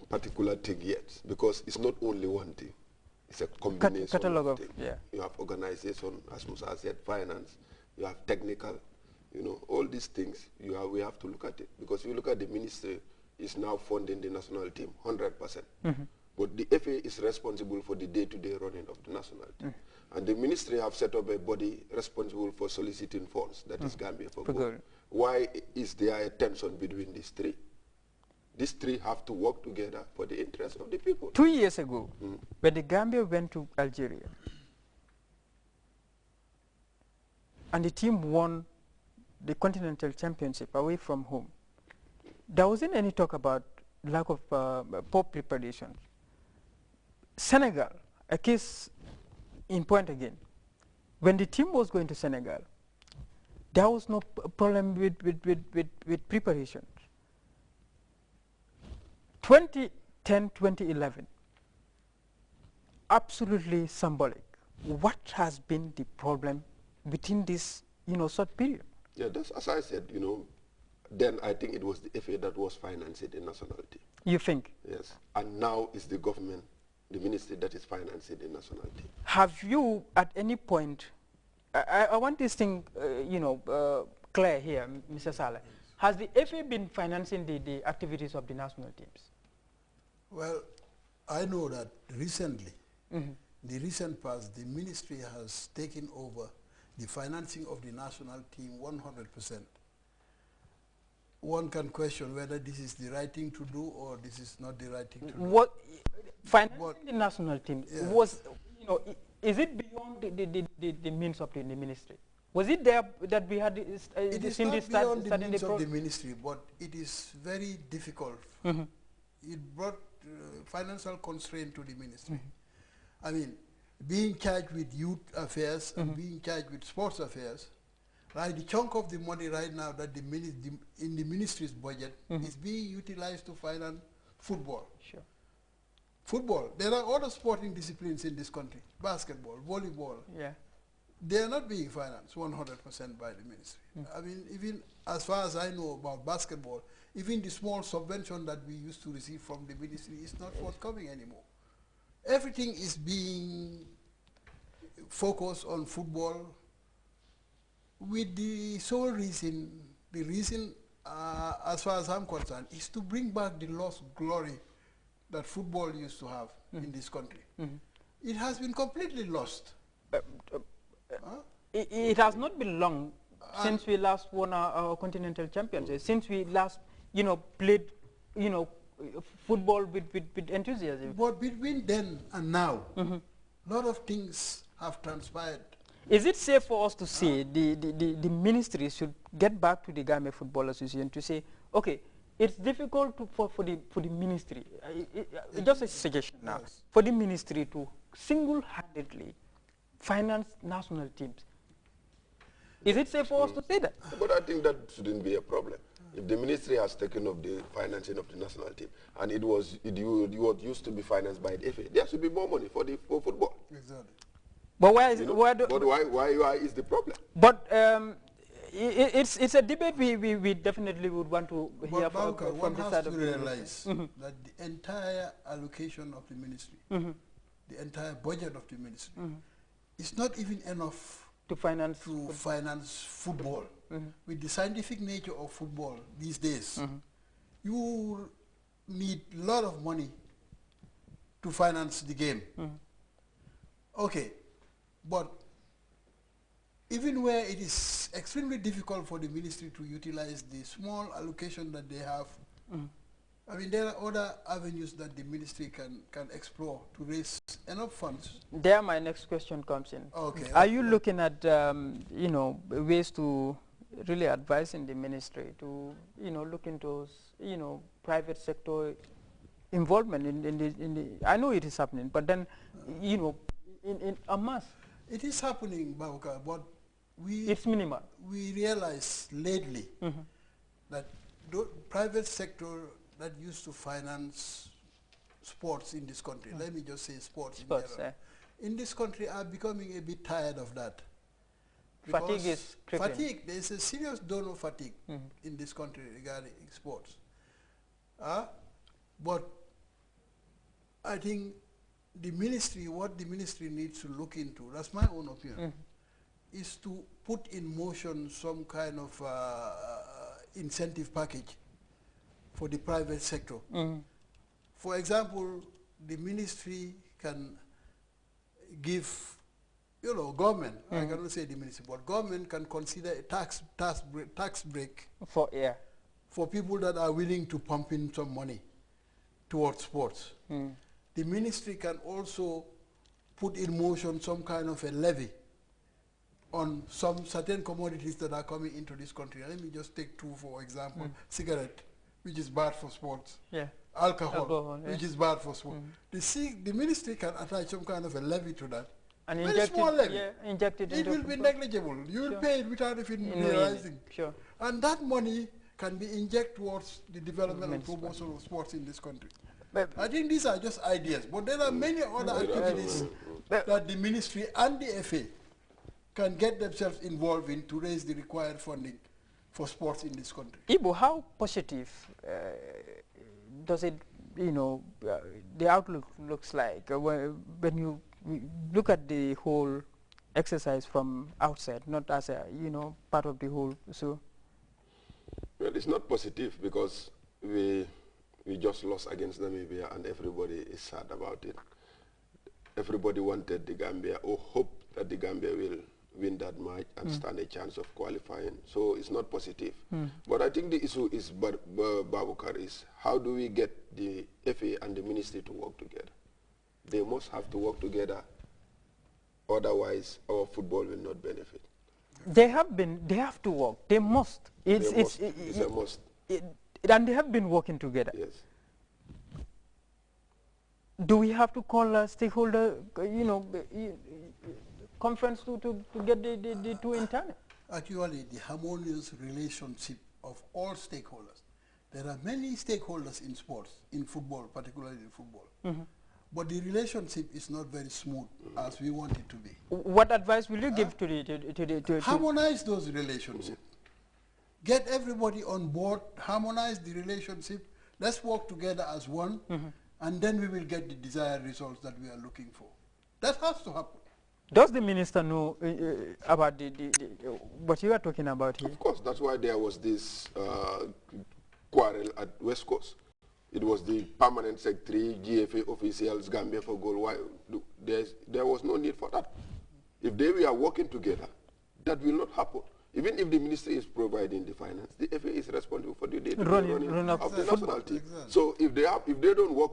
particular thing yet, because it's not only one thing. It's a combination catalog of things. Yeah. You have organization, as Musa said, finance, you have technical, you know, all these things we have to look at it. Because if you look at the ministry, is now funding the national team 100%. But the FA is responsible for the day-to-day running of the national team. And the ministry have set up a body responsible for soliciting funds, that is Gambia for Good. Why is there a tension between these three? These three have to work together for the interest of the people. 2 years ago, when the Gambia went to Algeria, and the team won the Continental Championship away from home, there wasn't any talk about lack of poor preparation. Senegal, a case in point again. When the team was going to Senegal, there was no problem with preparation. 2010, 2011, absolutely symbolic. What has been the problem within this, short period? Yeah, that's, as I said, then I think it was the FA that was financing the national team. You think? Yes. And now it's the government, the ministry that is financing the national team. Have you, at any point, I want this thing, clear here, Mr. Saleh. Has the FA been financing the activities of the national teams? Well, I know that recently, the recent past, the ministry has taken over the financing of the national team 100%. One can question whether this is the right thing to do or this is not the right thing to do. What financing the national team was, is it beyond the means of the ministry? Was it there that we had it is not beyond the means of the ministry, but it is very difficult. It brought financial constraint to the ministry. I mean, being charged with youth affairs and being charged with sports affairs, right? The chunk of the money right now that in the ministry's budget is being utilized to finance football. Sure. Football. There are other sporting disciplines in this country: basketball, volleyball. Yeah. They are not being financed 100% by the ministry. I mean, even as far as I know about basketball, even the small subvention that we used to receive from the ministry is not forthcoming anymore. Everything is being focused on football with the sole reason, as far as I'm concerned, is to bring back the lost glory that football used to have in this country. It has been completely lost. It has not been long since we last won our continental championship, since we last, played, football with enthusiasm. But between then and now, a lot of things have transpired. Is it safe for us to say the ministry should get back to the Gambia Football Association to say, okay, it's difficult for the ministry, just a suggestion now, for the ministry to single-handedly finance national teams? Is it safe for us to say that? But I think that shouldn't be a problem. If the ministry has taken up the financing of the national team, and it was used to be financed by the FA, there should be more money for football. Exactly. But why is why is the problem? But it's a debate we definitely would want to hear from this side of the realize that the entire allocation of the ministry, the entire budget of the ministry, is not even enough to finance football. With the scientific nature of football these days, you need a lot of money to finance the game. Okay, but even where it is extremely difficult for the ministry to utilize the small allocation that they have, I mean, there are other avenues that the ministry can explore to raise enough funds. There my next question comes in. Okay. Are you looking at, ways to really advising the ministry to, look into, private sector involvement in the, I know it is happening, but then, in a mass. It is happening, Bauka, but it's minimal. We realize lately that the private sector that used to finance sports in this country, let me just say sports in general, in this country are becoming a bit tired of that. Fatigue is crippling. Fatigue, there is a serious donor fatigue in this country regarding sports. But I think the ministry, what the ministry needs to look into, that's my own opinion, is to put in motion some kind of incentive package for the private sector. For example, the ministry can give, you know, government, I cannot say the ministry, but government can consider a tax break for people that are willing to pump in some money towards sports. The ministry can also put in motion some kind of a levy on some certain commodities that are coming into this country. Let me just take two, for example. Cigarette, which is bad for sports. Alcohol, which is bad for sports. The ministry can attach some kind of a levy to that. And very small levy. Inject it will be negligible. You will pay it without even realizing. And that money can be injected towards the development and promotion of sports in this country. But I think these are just ideas, but there are many other activities that the ministry and the FA can get themselves involved in to raise the required funding for sports in this country. Ibu, how positive does it, you know, the outlook looks like when you look at the whole exercise from outside, not as a, you know, part of the whole? So, well, it's not positive because we just lost against Namibia and everybody is sad about it. Everybody wanted the Gambia or hoped that the Gambia will win that match and stand a chance of qualifying. So it's not positive. But I think the issue is, Babukar, is how do we get the FA and the ministry to work together? They must have to work together, otherwise our football will not benefit. They have to work. They must. It's a must. And they have been working together. Yes. Do we have to call a stakeholder, you know, conference to get the two in tandem? Actually, the harmonious relationship of all stakeholders. There are many stakeholders in sports, in football, particularly in football. But the relationship is not very smooth as we want it to be. What advice will you give to harmonize those relationships? Get everybody on board, harmonize the relationship, let's work together as one, and then we will get the desired results that we are looking for. That has to happen. Does the minister know about what you are talking about here? Of course, that's why there was this quarrel at West Coast. It was the permanent secretary, GFA officials, Gambia for goal. Why? There was no need for that. If they were working together, that will not happen. Even if the ministry is providing the finance, the FA is responsible for the day-to-day running of the national team. So if they don't work